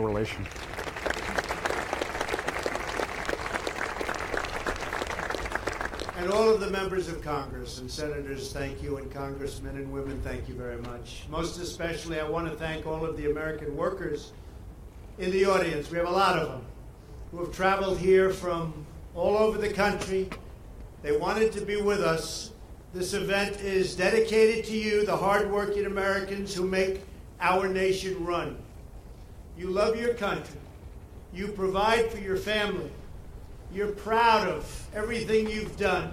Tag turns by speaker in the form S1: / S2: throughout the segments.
S1: relation.
S2: And all of the members of Congress and senators, thank you, and congressmen and women, thank you very much. Most especially, I want to thank all of the American workers in the audience. We have a lot of them who have traveled here from all over the country. They wanted to be with us. This event is dedicated to you, the hardworking Americans who make our nation run. You love your country. You provide for your family. You're proud of everything you've done.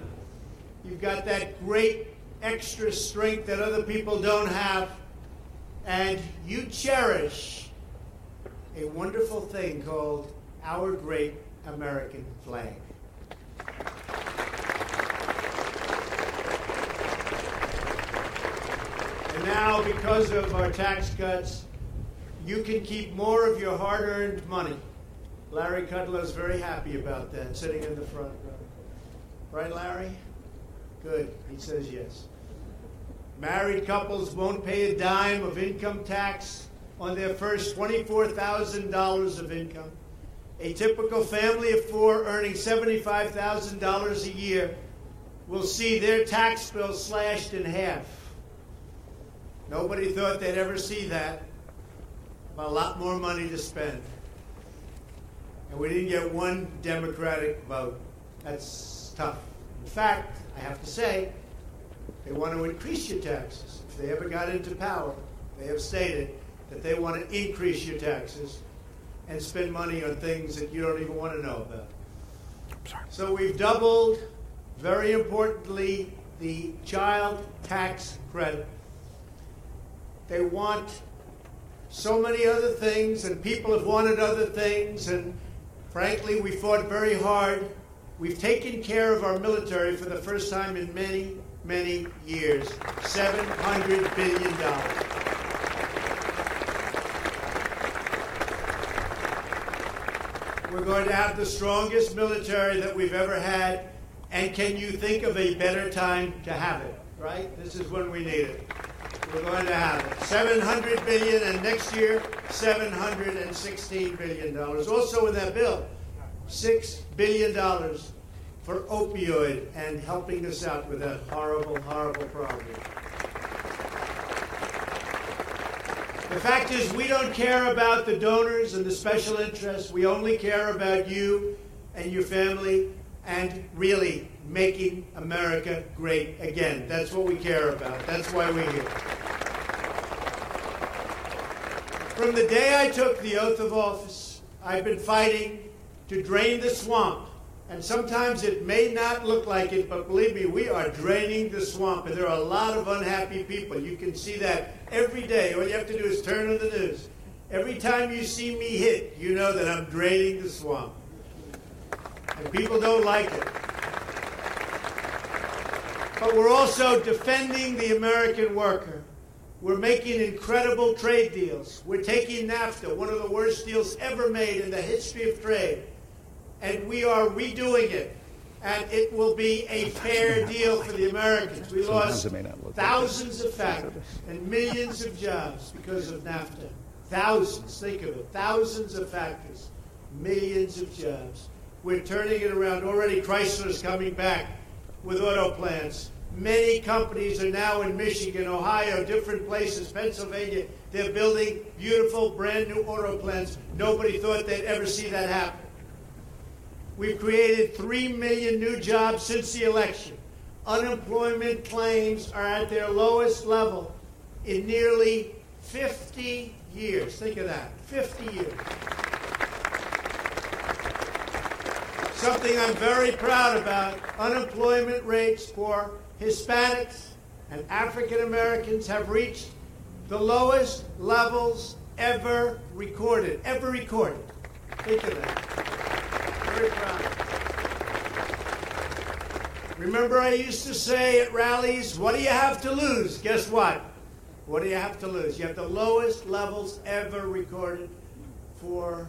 S2: You've got that great extra strength that other people don't have. And you cherish a wonderful thing called our great American flag. And now, because of our tax cuts, you can keep more of your hard-earned money. Larry Kudlow is very happy about that, sitting in the front row. Right, Larry? Good. He says yes. Married couples won't pay a dime of income tax on their first $24,000 of income. A typical family of four earning $75,000 a year will see their tax bill slashed in half. Nobody thought they'd ever see that, but a lot more money to spend. And we didn't get one Democratic vote. That's tough. In fact, I have to say, they want to increase your taxes. If they ever got into power, they have stated that they want to increase your taxes and spend money on things that you don't even want to know about. So we've doubled, very importantly, the child tax credit. They want so many other things, and people have wanted other things, and frankly, we fought very hard. We've taken care of our military for the first time in many, many years. $700 billion. We're going to have the strongest military that we've ever had, and can you think of a better time to have it, right? This is when we need it. We're going to have it. $700 billion, and next year, $716 billion. Also in that bill, $6 billion for opioid and helping us out with that horrible, horrible problem. The fact is, we don't care about the donors and the special interests. We only care about you and your family and really making America great again. That's what we care about. That's why we're here. From the day I took the oath of office, I've been fighting to drain the swamp. And sometimes it may not look like it, but believe me, we are draining the swamp. And there are a lot of unhappy people. You can see that every day. All you have to do is turn on the news. Every time you see me hit, you know that I'm draining the swamp. And people don't like it. But we're also defending the American worker. We're making incredible trade deals. We're taking NAFTA, one of the worst deals ever made in the history of trade, and we are redoing it. And it will be a fair deal for the Americans. We lost thousands of factories and millions of jobs because of NAFTA. Thousands, think of it, thousands of factories, millions of jobs. We're turning it around. Already Chrysler's coming back with auto plants. Many companies are now in Michigan, Ohio, different places, Pennsylvania. They're building beautiful, brand new auto plants. Nobody thought they'd ever see that happen. We've created 3 million new jobs since the election. Unemployment claims are at their lowest level in nearly 50 years. Think of that, 50 years. Something I'm very proud about, unemployment rates for Hispanics and African Americans have reached the lowest levels ever recorded. Ever recorded. Think of that. Very proud. Remember, I used to say at rallies, what do you have to lose? Guess what? What do you have to lose? You have the lowest levels ever recorded for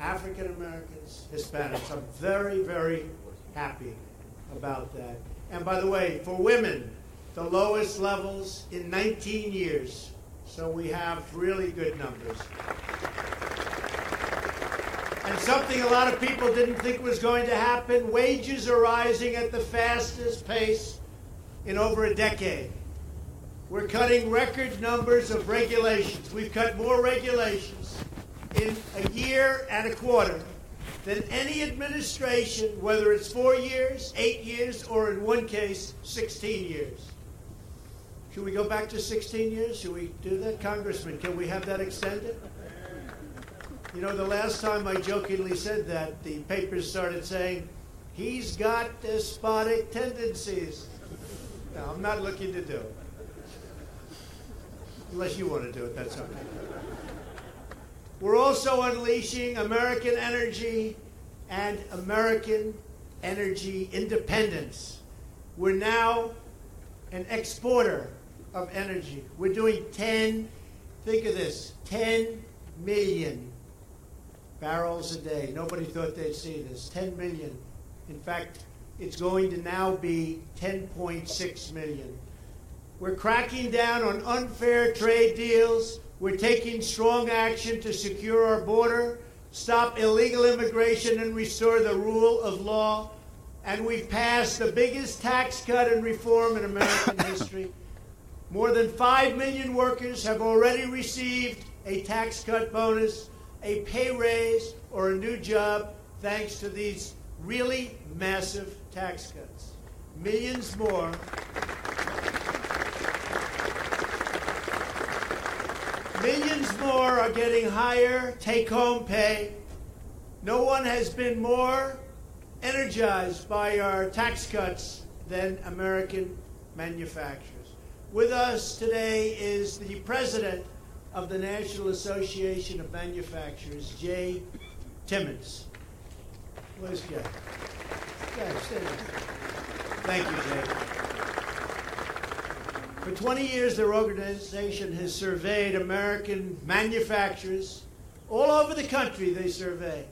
S2: African Americans, Hispanics. I'm very, very happy about that. And by the way, for women, the lowest levels in 19 years. So we have really good numbers. And something a lot of people didn't think was going to happen, wages are rising at the fastest pace in over a decade. We're cutting record numbers of regulations. We've cut more regulations in a year and a quarter than any administration, whether it's 4 years, 8 years, or in one case, 16 years. Should we go back to 16 years? Should we do that? Congressman, can we have that extended? You know, the last time I jokingly said that, the papers started saying, he's got despotic tendencies. No, I'm not looking to do it. Unless you want to do it, that's okay. We're also unleashing American energy and American energy independence. We're now an exporter of energy. We're doing 10 million barrels a day. Nobody thought they'd see this. 10 million. In fact, it's going to now be 10.6 million. We're cracking down on unfair trade deals. We're taking strong action to secure our border, stop illegal immigration, and restore the rule of law. And we've passed the biggest tax cut and reform in American history. More than 5 million workers have already received a tax cut bonus, a pay raise, or a new job thanks to these really massive tax cuts. Millions more. Millions more are getting higher take-home pay. No one has been more energized by our tax cuts than American manufacturers. With us today is the president of the National Association of Manufacturers, Jay Timmons. Where's Jay? Jay, stay there. Thank you, Jay. For 20 years, their organization has surveyed American manufacturers all over the country. They survey,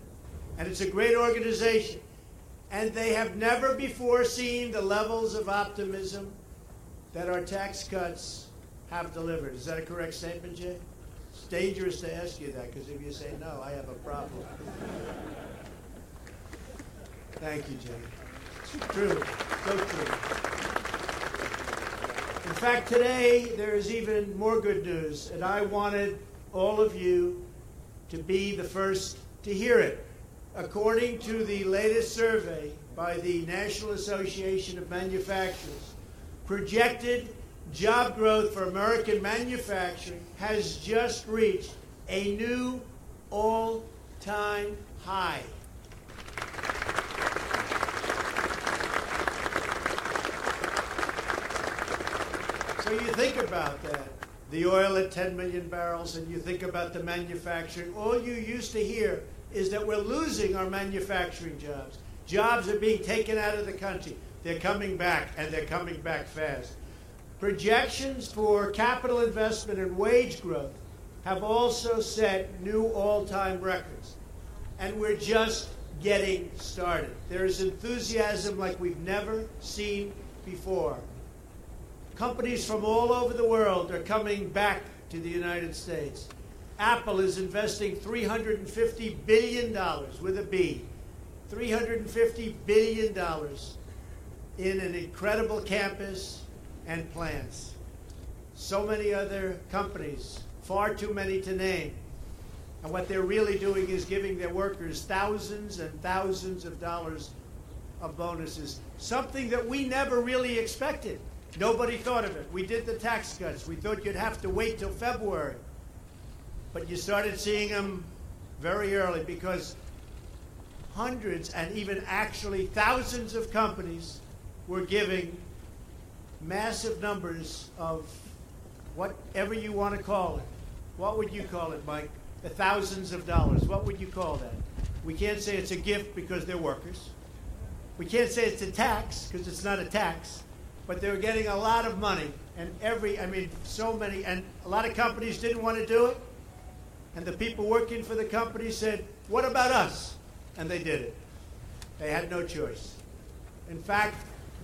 S2: and it's a great organization. And they have never before seen the levels of optimism that our tax cuts have delivered. Is that a correct statement, Jay? It's dangerous to ask you that, because if you say no, I have a problem. Thank you, Jay. It's true. So true. In fact, today there is even more good news, and I wanted all of you to be the first to hear it. According to the latest survey by the National Association of Manufacturers, projected job growth for American manufacturing has just reached a new all-time high. So you think about that, the oil at 10 million barrels, and you think about the manufacturing. All you used to hear is that we're losing our manufacturing jobs. Jobs are being taken out of the country. They're coming back, and they're coming back fast. Projections for capital investment and wage growth have also set new all-time records. And we're just getting started. There is enthusiasm like we've never seen before. Companies from all over the world are coming back to the United States. Apple is investing $350 billion, with a B, $350 billion in an incredible campus and plants. So many other companies, far too many to name. And what they're really doing is giving their workers thousands and thousands of dollars of bonuses, something that we never really expected. Nobody thought of it. We did the tax cuts. We thought you'd have to wait till February. But you started seeing them very early, because hundreds and even actually thousands of companies were giving massive numbers of whatever you want to call it. What would you call it, Mike? The thousands of dollars. What would you call that? We can't say it's a gift because they're workers. We can't say it's a tax because it's not a tax. But they were getting a lot of money. And so many. And a lot of companies didn't want to do it. And the people working for the company said, what about us? And they did it. They had no choice. In fact,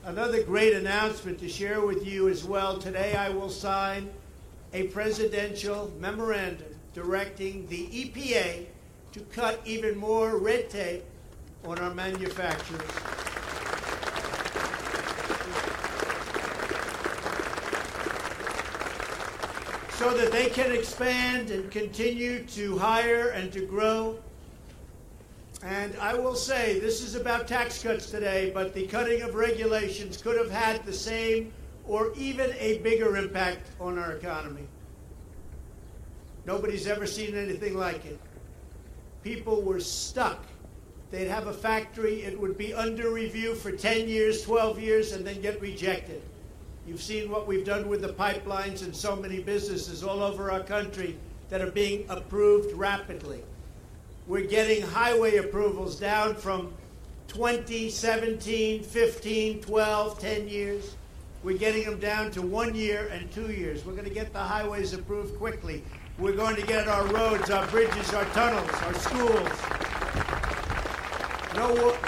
S2: another great announcement to share with you as well. Today I will sign a presidential memorandum directing the EPA to cut even more red tape on our manufacturers. So that they can expand and continue to hire and to grow. And I will say, this is about tax cuts today, but the cutting of regulations could have had the same or even a bigger impact on our economy. Nobody's ever seen anything like it. People were stuck. They'd have a factory, it would be under review for 10 years, 12 years, and then get rejected. You've seen what we've done with the pipelines and so many businesses all over our country that are being approved rapidly. We're getting highway approvals down from 20, 17, 15, 12, 10 years. We're getting them down to 1 year and 2 years. We're going to get the highways approved quickly. We're going to get our roads, our bridges, our tunnels, our schools.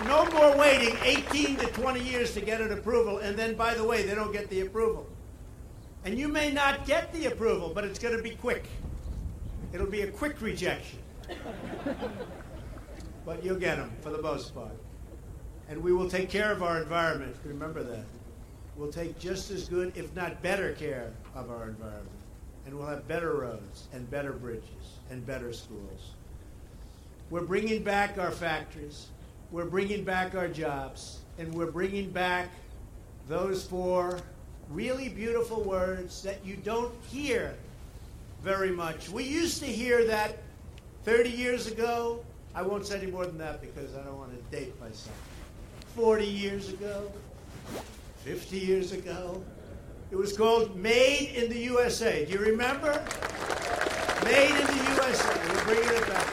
S2: No more waiting 18 to 20 years to get an approval, and then, by the way, they don't get the approval. And you may not get the approval, but it's going to be quick. It'll be a quick rejection. But you'll get them, for the most part. And we will take care of our environment. Remember that. We'll take just as good, if not better, care of our environment. And we'll have better roads and better bridges and better schools. We're bringing back our factories. We're bringing back our jobs. And we're bringing back those four really beautiful words that you don't hear very much. We used to hear that 30 years ago. I won't say any more than that because I don't want to date myself. 40 years ago, 50 years ago. It was called Made in the USA. Do you remember? Made in the USA. We're bringing it back.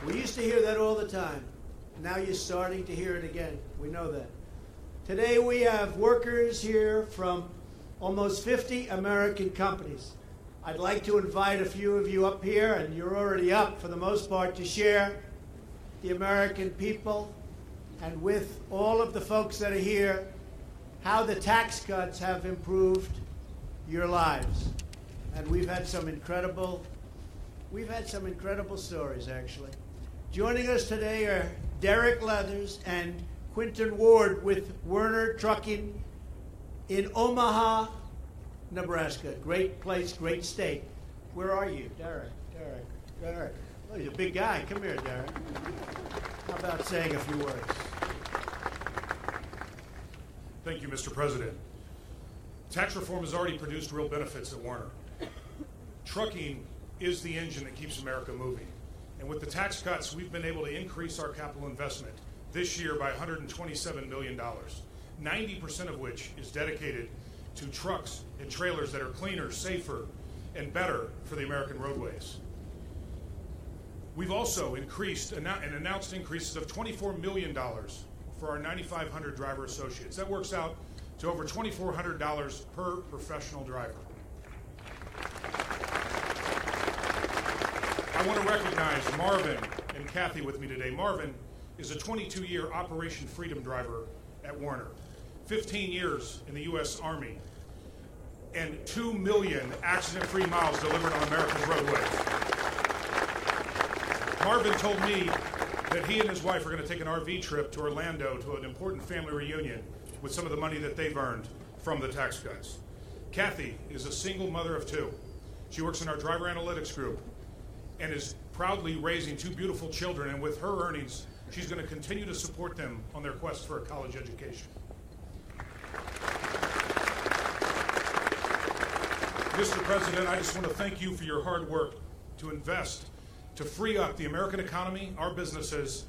S2: We used to hear that all the time. Now you're starting to hear it again. We know that. Today we have workers here from almost 50 American companies. I'd like to invite a few of you up here, and you're already up for the most part, to share the American people and with all of the folks that are here how the tax cuts have improved your lives. And we've had some incredible stories, actually. Joining us today are Derek Leathers and Quinton Ward with Werner Trucking in Omaha, Nebraska. Great place, great state. Where are you? Derek. Oh, you're a big guy. Come here, Derek. How about saying a few words?
S1: Thank you, Mr. President. Tax reform has already produced real benefits at Werner. Trucking is the engine that keeps America moving. And with the tax cuts, we've been able to increase our capital investment this year by $127 million, 90% of which is dedicated to trucks and trailers that are cleaner, safer, and better for the American roadways. We've also increased and announced increases of $24 million for our 9,500 driver associates. That works out to over $2,400 per professional driver. I want to recognize Marvin and Kathy with me today. Marvin is a 22-year Operation Freedom driver at Werner, 15 years in the U.S. Army, and 2 million accident-free miles delivered on America's roadways. Marvin told me that he and his wife are going to take an RV trip to Orlando to an important family reunion with some of the money that they've earned from the tax cuts. Kathy is a single mother of 2. She works in our driver analytics group and is proudly raising 2 beautiful children, and with her earnings, she's going to continue to support them on their quest for a college education. Mr. President, I just want to thank you for your hard work to invest, to free up the American economy, our businesses,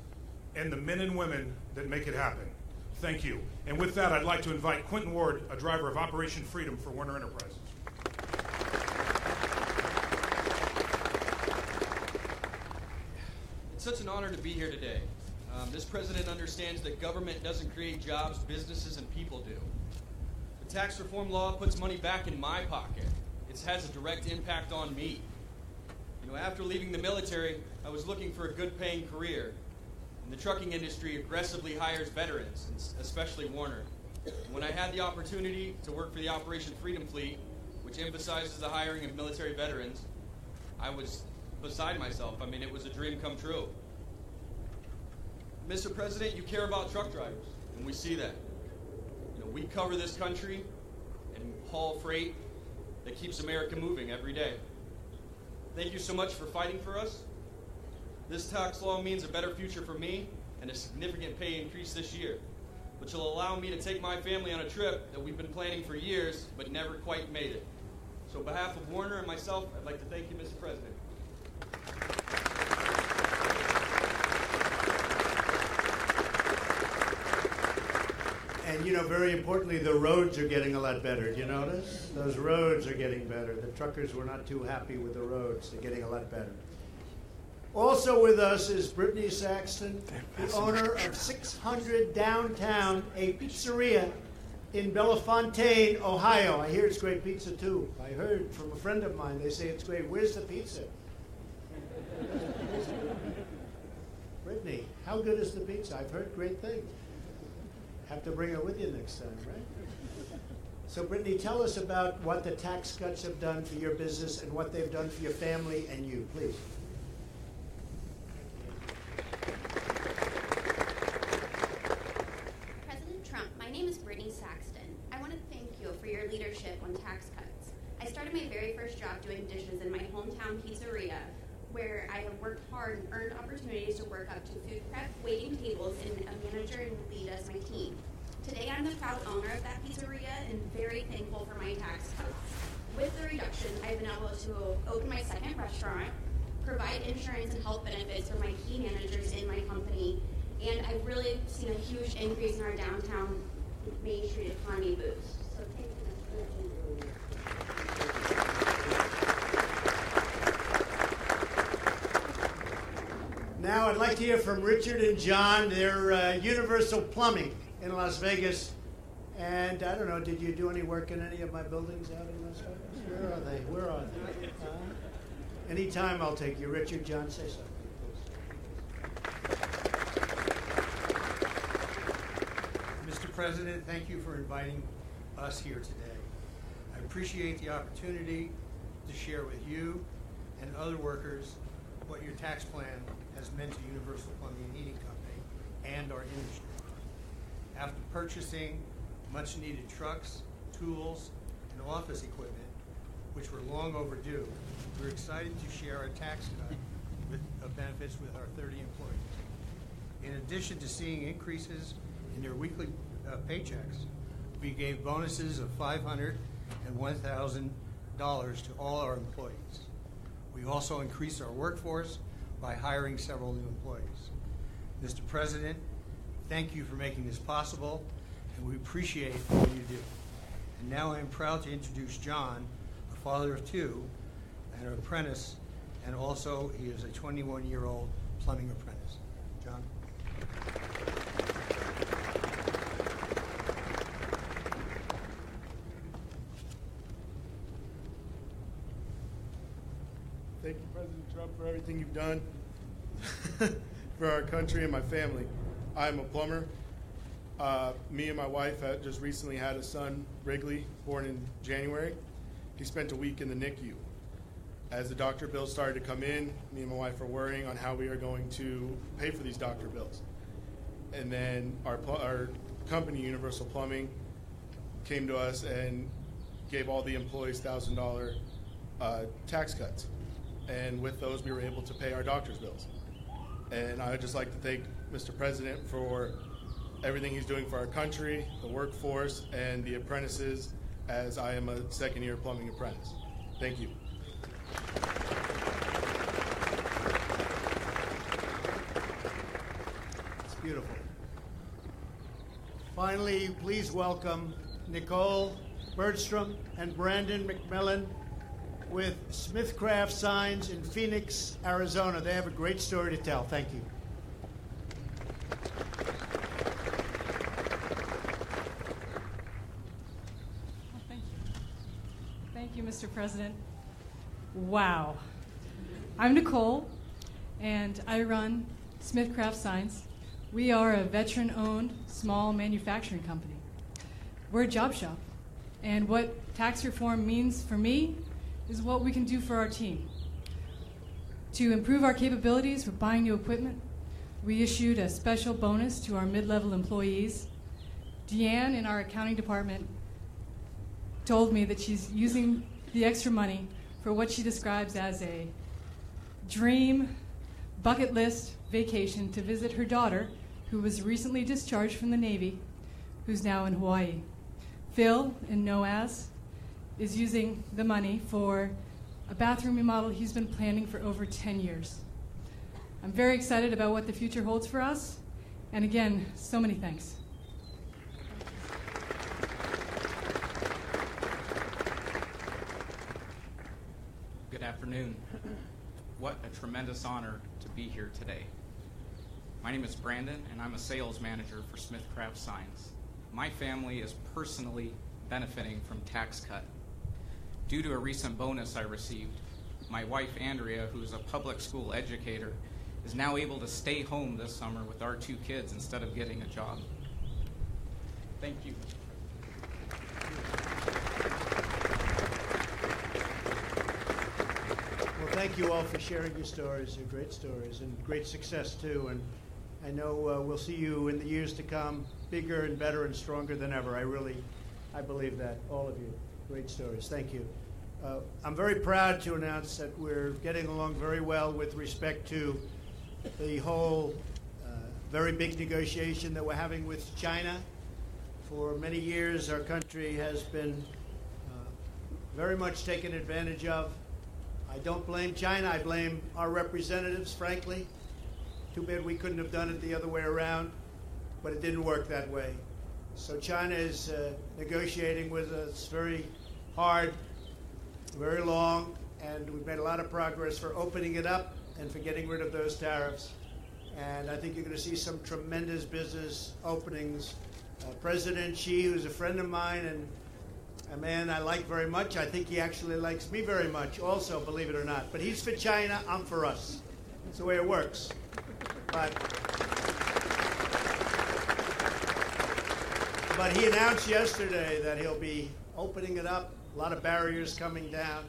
S1: and the men and women that make it happen. Thank you. And with that, I'd like to invite Quinton Ward, a driver of Operation Freedom for Werner Enterprises.
S3: It's such an honor to be here today. This president understands that government doesn't create jobs, businesses and people do. The tax reform law puts money back in my pocket. It has a direct impact on me. You know, after leaving the military, I was looking for a good-paying career. And the trucking industry aggressively hires veterans, especially Werner. And when I had the opportunity to work for the Operation Freedom Fleet, which which emphasizes the hiring of military veterans, I was beside myself. I mean, it was a dream come true. Mr. President, you care about truck drivers, and we see that. You know, we cover this country and haul freight that keeps America moving every day. Thank you so much for fighting for us. This tax law means a better future for me and a significant pay increase this year, which will allow me to take my family on a trip that we've been planning for years but never quite made it. So on behalf of Werner and myself, I'd like to thank you, Mr. President.
S2: And, you know, very importantly, the roads are getting a lot better. Do you notice? Those roads are getting better. The truckers were not too happy with the roads. They're getting a lot better. Also with us is Brittany Saxton, the owner of 600 Downtown, a pizzeria in Bellefontaine, Ohio. I hear it's great pizza, too. I heard from a friend of mine. They say it's great. Where's the pizza? Brittany, how good is the pizza? I've heard great things. Have to bring her with you next time, right? So, Brittany, tell us about what the tax cuts have done for your business and what they've done for your family and you, please.
S4: President Trump, my name is Brittany Saxton. I want to thank you for your leadership on tax cuts. I started my very first job doing dishes in my hometown pizzeria, where I have worked hard and earned opportunities to work up to food prep, waiting tables, and a manager and lead as my team. Today, I'm the proud owner of that pizzeria and very thankful for my tax cuts. With the reduction, I've been able to open my second restaurant, provide insurance and health benefits for my key managers in my company, and I've really seen a huge increase in our downtown Main Street economy boost. So thank you.
S2: Now I'd like to hear from Richard and John. They're Universal Plumbing in Las Vegas. And I don't know, did you do any work in any of my buildings out in Las Vegas? Where are they? Where are they? Anytime I'll take you. Richard, John, say something, please.
S5: Mr. President, thank you for inviting us here today. I appreciate the opportunity to share with you and other workers what your tax plan has meant to Universal Plumbing and Heating Company and our industry. After purchasing much needed trucks, tools, and office equipment, which were long overdue, we're excited to share our tax cut of benefits with our 30 employees. In addition to seeing increases in their weekly paychecks, we gave bonuses of $500 and $1,000 to all our employees. We also increased our workforce by hiring several new employees. Mr. President, thank you for making this possible, and we appreciate all you do. And now I am proud to introduce John, a father of two, and an apprentice, and also he is a 21-year-old plumbing apprentice. John?
S6: Thank you, President Trump, for everything you've done for our country and my family. I'm a plumber. Me and my wife had just recently had a son, Wrigley, born in January. He spent a week in the NICU. As the doctor bills started to come in, me and my wife are worrying on how we are going to pay for these doctor bills. And then our company, Universal Plumbing, came to us and gave all the employees $1,000 tax cuts. And with those, we were able to pay our doctor's bills. And I would just like to thank Mr. President for everything he's doing for our country, the workforce, and the apprentices, as I am a second-year plumbing apprentice. Thank you.
S2: It's beautiful. Finally, please welcome Nicole Bergstrom and Brandon McMillan with Smithcraft Signs in Phoenix, Arizona. They have a great story to tell. Thank you.
S7: Well, thank you. Thank you, Mr. President. Wow. I'm Nicole, and I run Smithcraft Signs. We are a veteran-owned small manufacturing company. We're a job shop. And what tax reform means for me is what we can do for our team. To improve our capabilities for buying new equipment, we issued a special bonus to our mid-level employees. Deanne in our accounting department told me that she's using the extra money for what she describes as a dream bucket list vacation to visit her daughter, who was recently discharged from the Navy, who's now in Hawaii. Phil in NOAS is using the money for a bathroom remodel he's been planning for over 10 years. I'm very excited about what the future holds for us, and again, so many thanks.
S8: Good afternoon. What a tremendous honor to be here today. My name is Brandon, and I'm a sales manager for Smith Craft Signs. My family is personally benefiting from tax cut. Due to a recent bonus I received, my wife Andrea, who is a public school educator, is now able to stay home this summer with our 2 kids instead of getting a job. Thank you.
S2: Well, thank you all for sharing your stories. They're great stories and great success, too. And I know we'll see you in the years to come bigger and better and stronger than ever. I believe that, all of you. Great stories. Thank you. I'm very proud to announce that we're getting along very well with respect to the whole very big negotiation that we're having with China. For many years, our country has been very much taken advantage of. I don't blame China. I blame our representatives, frankly. Too bad we couldn't have done it the other way around, but it didn't work that way. So China is negotiating with us very hard, very long, and we've made a lot of progress for opening it up and for getting rid of those tariffs. And I think you're going to see some tremendous business openings. President Xi, who's a friend of mine and a man I like very much, I think he actually likes me very much also, believe it or not. But he's for China, I'm for us. That's the way it works. But he announced yesterday that he'll be opening it up, a lot of barriers coming down,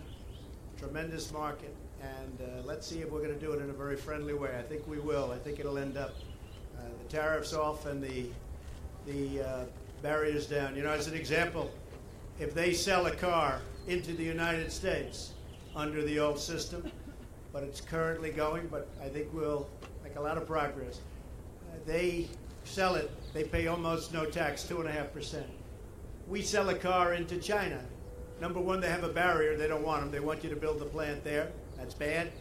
S2: tremendous market, and let's see if we're going to do it in a very friendly way. I think we will. I think it'll end up the tariffs off and the barriers down. You know, as an example, if they sell a car into the United States under the old system, but it's currently going, but I think we'll make a lot of progress. They sell it, they pay almost no tax, 2.5%. We sell a car into China. Number one, they have a barrier. They don't want them. They want you to build the plant there. That's bad.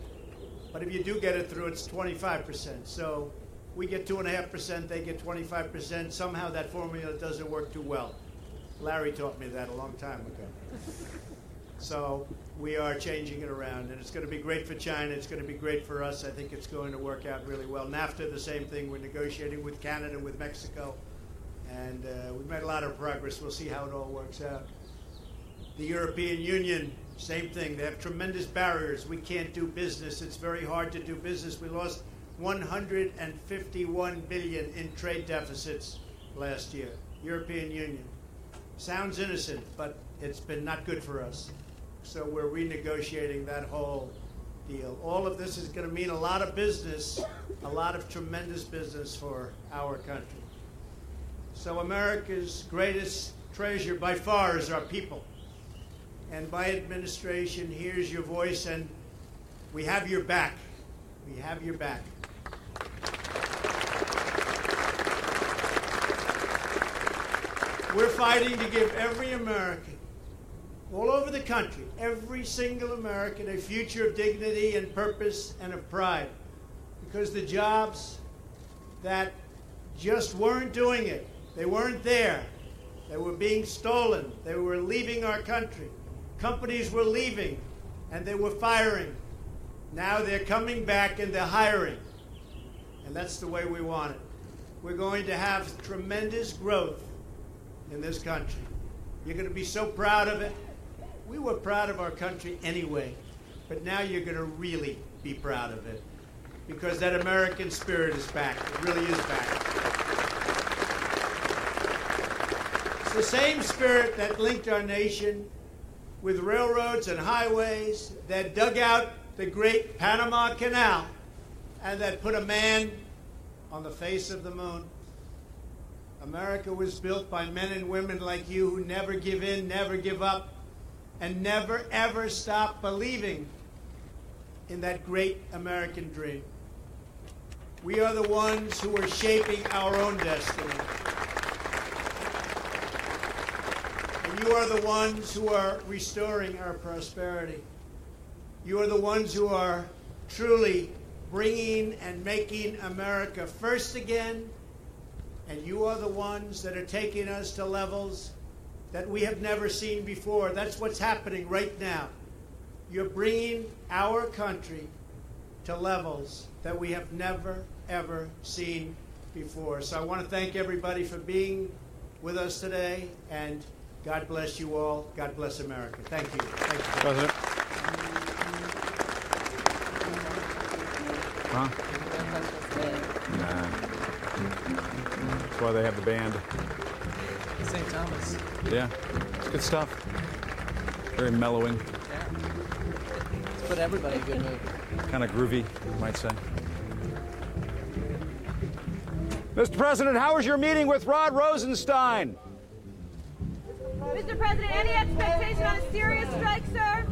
S2: But if you do get it through, it's 25%. So we get 2.5%, they get 25%. Somehow that formula doesn't work too well. Larry taught me that a long time ago. So we are changing it around, and it's going to be great for China. It's going to be great for us. I think it's going to work out really well. NAFTA, the same thing. We're negotiating with Canada, with Mexico, and we've made a lot of progress. We'll see how it all works out. The European Union, same thing. They have tremendous barriers. We can't do business. It's very hard to do business. We lost $151 billion in trade deficits last year. European Union. Sounds innocent, but it's been not good for us. So we're renegotiating that whole deal. All of this is going to mean a lot of business, a lot of tremendous business for our country. So America's greatest treasure by far is our people. And my administration hears your voice, and we have your back. We have your back. We're fighting to give every American, all over the country, every single American, a future of dignity and purpose and of pride. Because the jobs that just weren't doing it, they weren't there. They were being stolen. They were leaving our country. Companies were leaving, and they were firing. Now they're coming back and they're hiring. And that's the way we want it. We're going to have tremendous growth in this country. You're going to be so proud of it. We were proud of our country anyway, but now you're going to really be proud of it because that American spirit is back. It really is back. the same spirit that linked our nation with railroads and highways, that dug out the great Panama Canal, and that put a man on the face of the moon. America was built by men and women like you who never give in, never give up, and never, ever stop believing in that great American dream. We are the ones who are shaping our own destiny. And you are the ones who are restoring our prosperity. You are the ones who are truly bringing and making America first again. And you are the ones that are taking us to levels that we have never seen before. That's what's happening right now. You're bringing our country to levels that we have never, ever seen before. So I want to thank everybody for being with us today, and God bless you all. God bless America. Thank you. Thank you,
S9: President. Huh? Nah. That's why they have the band.
S10: St. Thomas.
S9: Yeah, it's good stuff. Very mellowing.
S10: Yeah. It's put everybody in a good mood.
S9: Kind of groovy, you might say. Mr. President, how was your meeting with Rod Rosenstein?
S11: Mr. President, any expectation on a serious strike, sir?